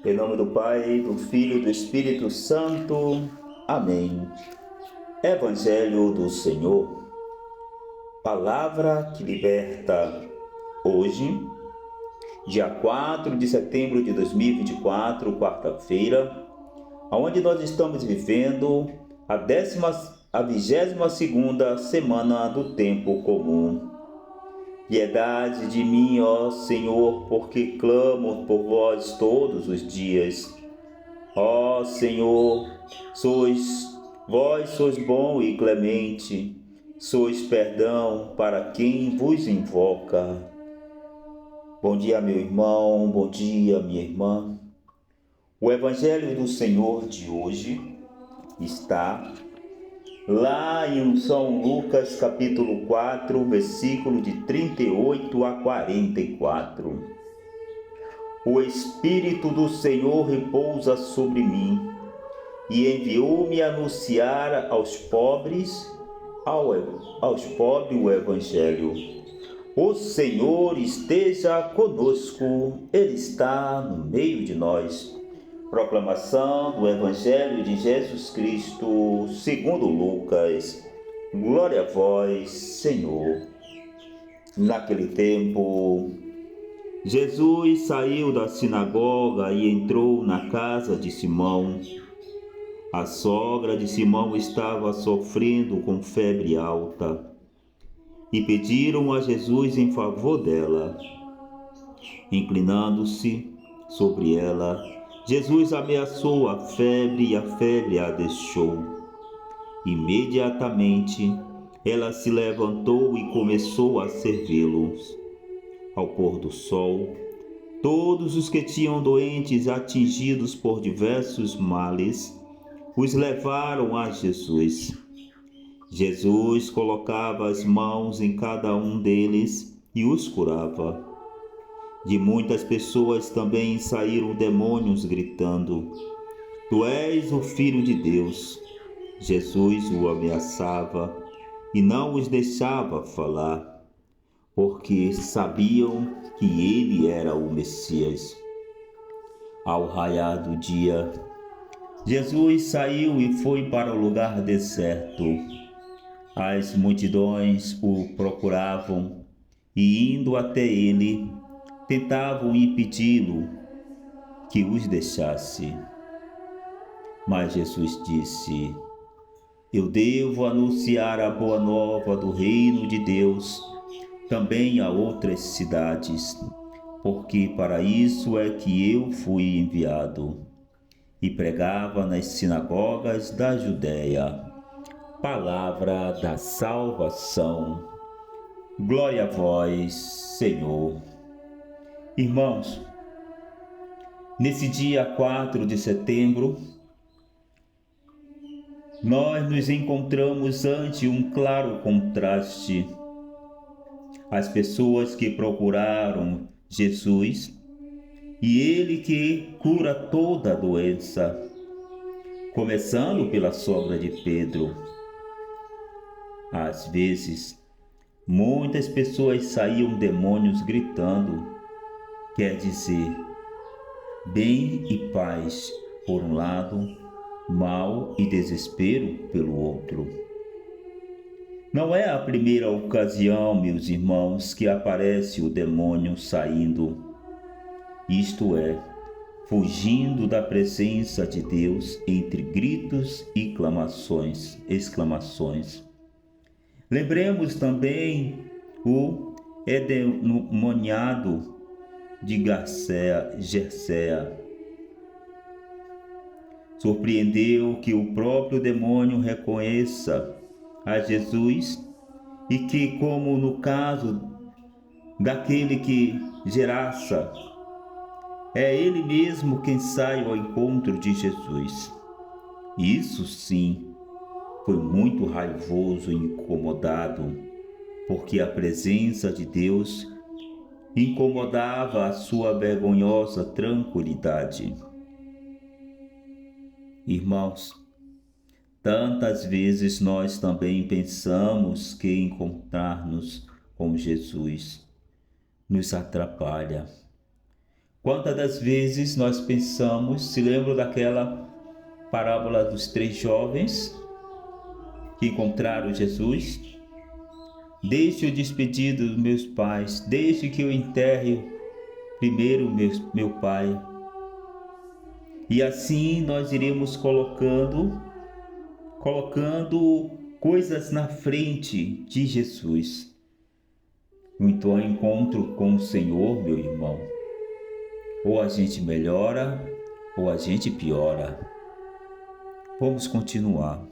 Em nome do Pai, do Filho e do Espírito Santo. Amém. Evangelho do Senhor. Palavra que liberta. Hoje, dia 4 de setembro de 2024, quarta-feira, onde nós estamos vivendo a 22ª semana do tempo comum. Piedade de mim, ó Senhor, porque clamo por vós todos os dias. Ó Senhor, vós sois bom e clemente, sois perdão para quem vos invoca. Bom dia, meu irmão, bom dia, minha irmã. O Evangelho do Senhor de hoje está lá em São Lucas, capítulo 4, versículo de 38 a 44. O Espírito do Senhor repousa sobre mim e enviou-me a anunciar aos pobres o Evangelho. O Senhor esteja conosco, Ele está no meio de nós. Proclamação do Evangelho de Jesus Cristo, segundo Lucas. Glória a vós, Senhor. Naquele tempo, Jesus saiu da sinagoga e entrou na casa de Simão. A sogra de Simão estava sofrendo com febre alta e pediram a Jesus em favor dela. Inclinando-se sobre ela, Jesus ameaçou a febre e a febre a deixou. Imediatamente, ela se levantou e começou a servi-los. Ao pôr do sol, todos os que tinham doentes atingidos por diversos males, os levaram a Jesus. Jesus colocava as mãos em cada um deles e os curava. De muitas pessoas também saíram demônios gritando: Tu és o Filho de Deus. Jesus o ameaçava e não os deixava falar, porque sabiam que ele era o Messias. Ao raiar do dia, Jesus saiu e foi para o lugar deserto. As multidões o procuravam e, indo até ele, tentavam impedi-lo que os deixasse. Mas Jesus disse: Eu devo anunciar a boa nova do reino de Deus também a outras cidades, porque para isso é que eu fui enviado. E pregava nas sinagogas da Judéia. Palavra da salvação. Glória a vós, Senhor. Irmãos, nesse dia 4 de setembro, nós nos encontramos ante um claro contraste. As pessoas que procuraram Jesus e Ele que cura toda a doença, começando pela sogra de Pedro. Às vezes, muitas pessoas saíam demônios gritando, quer dizer, bem e paz por um lado, mal e desespero pelo outro. Não é a primeira ocasião, meus irmãos, que aparece o demônio saindo, isto é, fugindo da presença de Deus entre gritos e exclamações. Lembremos também o endemoniado de Gerséa. Surpreendeu que o próprio demônio reconheça a Jesus e que, como no caso daquele que Gerasa, é ele mesmo quem sai ao encontro de Jesus. Isso sim, foi muito raivoso e incomodado, porque a presença de Deus incomodava a sua vergonhosa tranquilidade. Irmãos, tantas vezes nós também pensamos que encontrar-nos com Jesus nos atrapalha, Quantas das vezes nós pensamos, se lembram daquela parábola dos 3 jovens que encontraram Jesus? Deixe eu despedir dos meus pais, deixe que eu enterre primeiro meu pai. E assim nós iremos colocando coisas na frente de Jesus. Então, ao encontro com o Senhor, meu irmão, ou a gente melhora, ou a gente piora. Vamos continuar.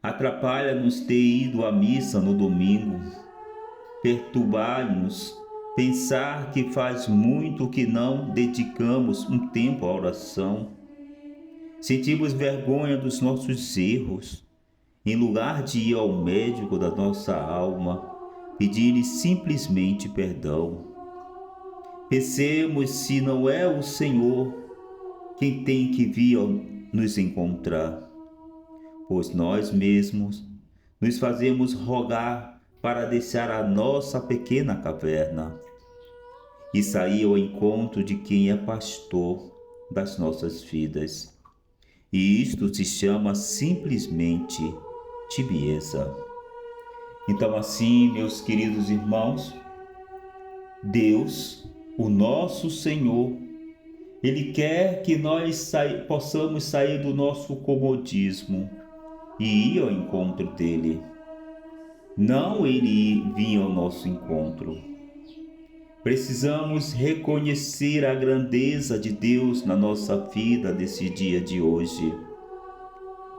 Atrapalha-nos ter ido à missa no domingo. Perturbar-nos pensar que faz muito que não dedicamos um tempo à oração. Sentimos vergonha dos nossos erros. Em lugar de ir ao médico da nossa alma, pedir-lhe simplesmente perdão. Pensemos se não é o Senhor quem tem que vir nos encontrar, pois nós mesmos nos fazemos rogar para deixar a nossa pequena caverna e sair ao encontro de quem é pastor das nossas vidas. E isto se chama simplesmente tibieza. Então, assim, meus queridos irmãos, Deus, o nosso Senhor, Ele quer que nós possamos sair do nosso comodismo e ir ao encontro dEle. Não Ele vir ao nosso encontro. Precisamos reconhecer a grandeza de Deus na nossa vida nesse dia de hoje.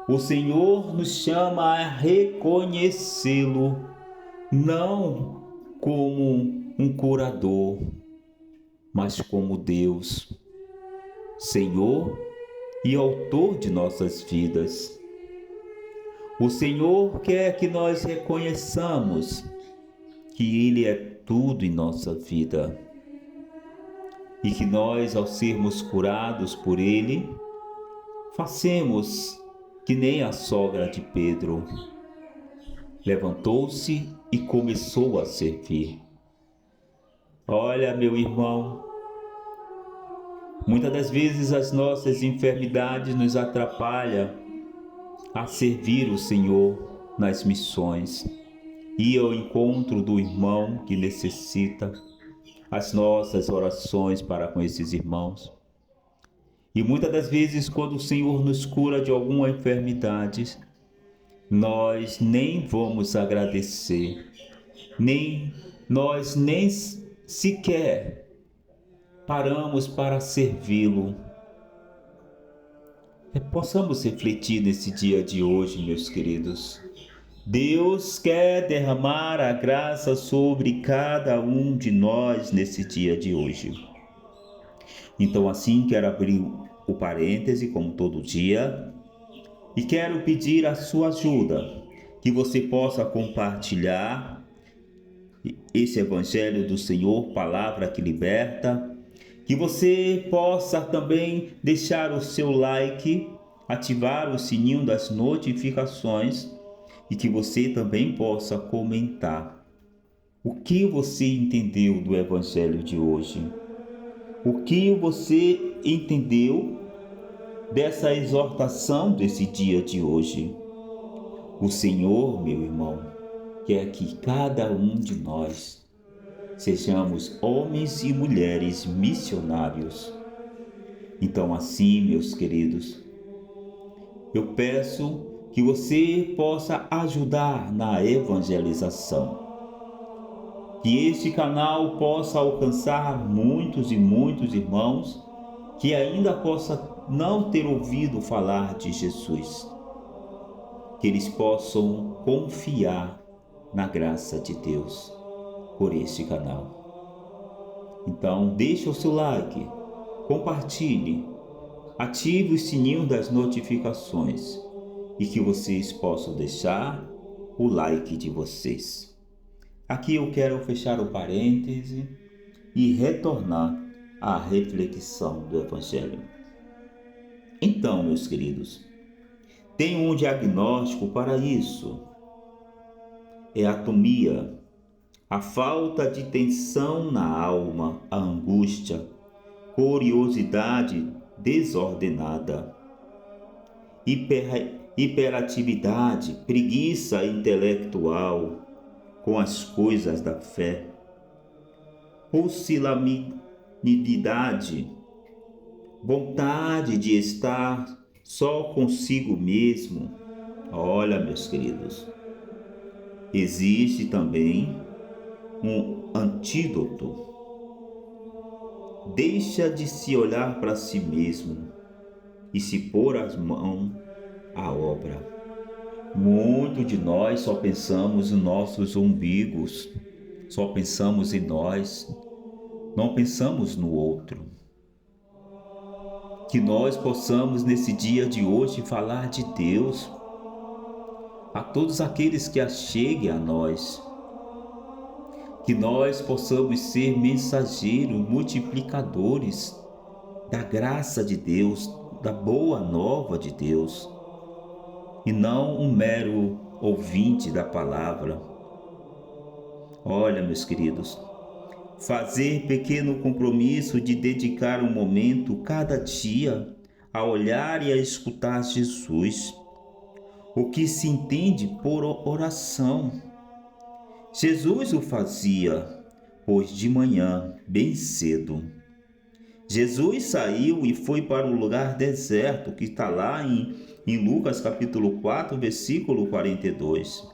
O Senhor nos chama a reconhecê-lo, não como um curador, mas como Deus, Senhor e Autor de nossas vidas. O Senhor quer que nós reconheçamos que Ele é tudo em nossa vida e que nós, ao sermos curados por Ele, façamos que nem a sogra de Pedro. Levantou-se e começou a servir. Olha, meu irmão, muitas das vezes as nossas enfermidades nos atrapalham a servir o Senhor nas missões, ir ao encontro do irmão que necessita, as nossas orações para com esses irmãos. E muitas das vezes, quando o Senhor nos cura de alguma enfermidade, nós nem vamos agradecer, nós nem sequer paramos para servi-lo. Possamos refletir nesse dia de hoje, meus queridos. Deus quer derramar a graça sobre cada um de nós nesse dia de hoje. Então, assim, quero abrir o parêntese, como todo dia, e quero pedir a sua ajuda, que você possa compartilhar esse Evangelho do Senhor, palavra que liberta, que você possa também deixar o seu like, ativar o sininho das notificações e que você também possa comentar o que você entendeu do Evangelho de hoje. O que você entendeu dessa exortação desse dia de hoje? O Senhor, meu irmão, quer que cada um de nós sejamos homens e mulheres missionários. Então, assim, meus queridos, eu peço que você possa ajudar na evangelização, que este canal possa alcançar muitos e muitos irmãos que ainda possam não ter ouvido falar de Jesus, que eles possam confiar na graça de Deus por este canal. Então, deixe o seu like, compartilhe, ative o sininho das notificações e que vocês possam deixar o like de vocês. Aqui eu quero fechar o parêntese e retornar à reflexão do Evangelho. Então, meus queridos, tem um diagnóstico para isso. É atomia. a falta de tensão na alma, a angústia, curiosidade desordenada, hiperatividade, preguiça intelectual com as coisas da fé, pusilanimidade, vontade de estar só consigo mesmo. Olha, meus queridos, existe também um antídoto. Deixa de se olhar para si mesmo e se pôr as mãos à obra. Muito de nós só pensamos em nossos umbigos, só pensamos em nós, não pensamos no outro. Que nós possamos nesse dia de hoje falar de Deus a todos aqueles que acheguem a nós. Que nós possamos ser mensageiros, multiplicadores da graça de Deus, da boa nova de Deus, e não um mero ouvinte da palavra. Olha, meus queridos, fazer pequeno compromisso de dedicar um momento cada dia a olhar e a escutar Jesus, o que se entende por oração. Jesus o fazia, pois de manhã, bem cedo, Jesus saiu e foi para o lugar deserto, que está lá em Lucas capítulo 4, versículo 42.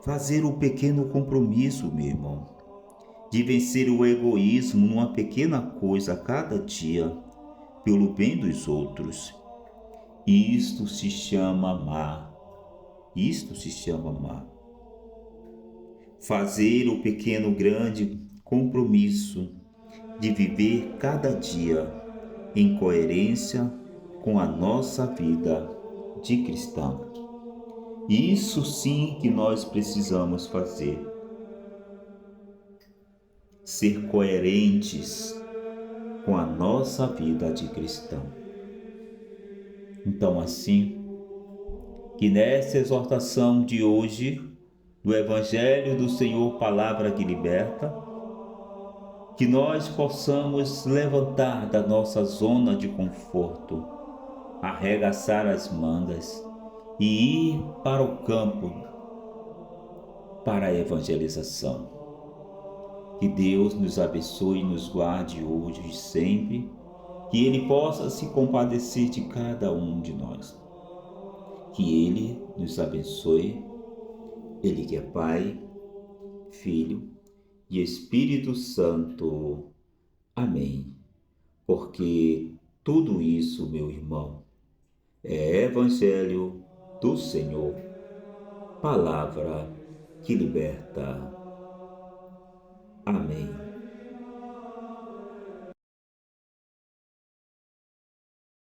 Fazer o pequeno compromisso, meu irmão, de vencer o egoísmo numa pequena coisa a cada dia, pelo bem dos outros. Isto se chama amar. Isto se chama amar. Fazer o pequeno grande compromisso de viver cada dia em coerência com a nossa vida de cristão. Isso sim que nós precisamos fazer. Ser coerentes com a nossa vida de cristão. Então, assim, que nessa exortação de hoje, do Evangelho do Senhor, Palavra que Liberta, que nós possamos levantar da nossa zona de conforto, arregaçar as mangas e ir para o campo, para a evangelização. Que Deus nos abençoe e nos guarde hoje e sempre, que Ele possa se compadecer de cada um de nós. Que Ele nos abençoe, Ele que é Pai, Filho e Espírito Santo. Amém. Porque tudo isso, meu irmão, é Evangelho do Senhor, palavra que liberta. Amém.